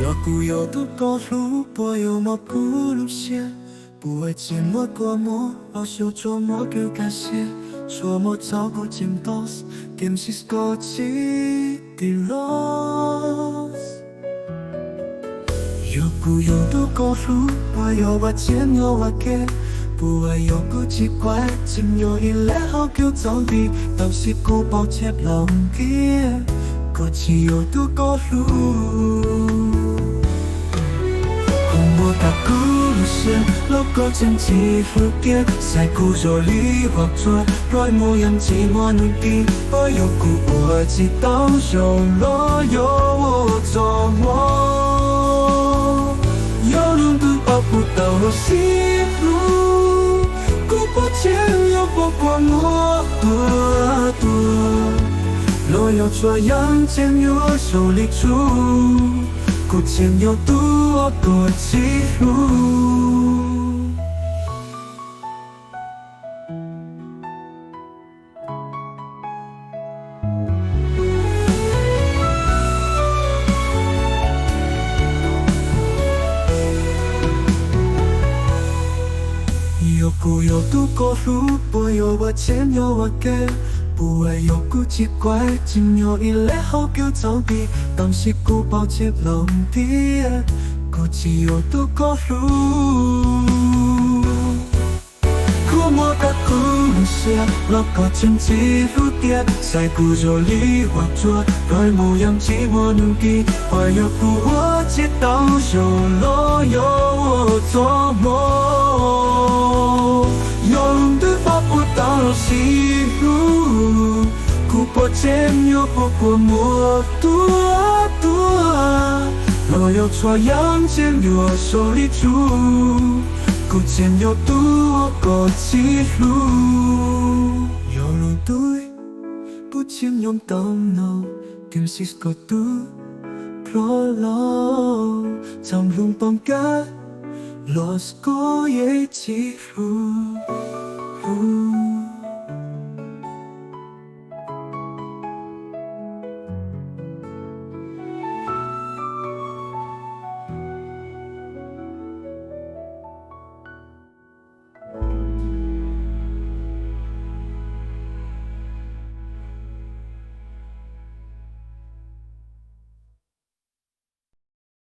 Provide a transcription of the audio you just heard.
要不要都高路，不要么不路线，不会寂寞过么，要修琢磨个感谢，琢磨照顾见到时，点是个起的 loss。要不要都高路，不要我见要我给。不會有個奇怪，漸有依賴好叫走避，到時孤抱接lòng kia，個只有都個路。我打鼓路線，落個真知苦嘅，晒鼓咗你或者來模樣寂寞努力，我有鼓我知道有路有我做我，有路都抱不到西路。不见又不管我多多，若有这样见有手里住，不见有多多记录。有不有度过路，不有我见有我给，不会有股奇怪，仅有依赖好叫走避，当时孤抱接lòng地，估计有度过路。苦莫得苦些，落个真知路跌，晒孤咗你或者來模樣寂寞努力，我有苦我知道有路有我做夢。有路都抱不到西路，苦破见又不过我多多，若有错样见我手里住，苦见有多个记录。有路对不见用灯笼，更是个都 prolo， trong lung bóng cát。Los có dễ chỉ ru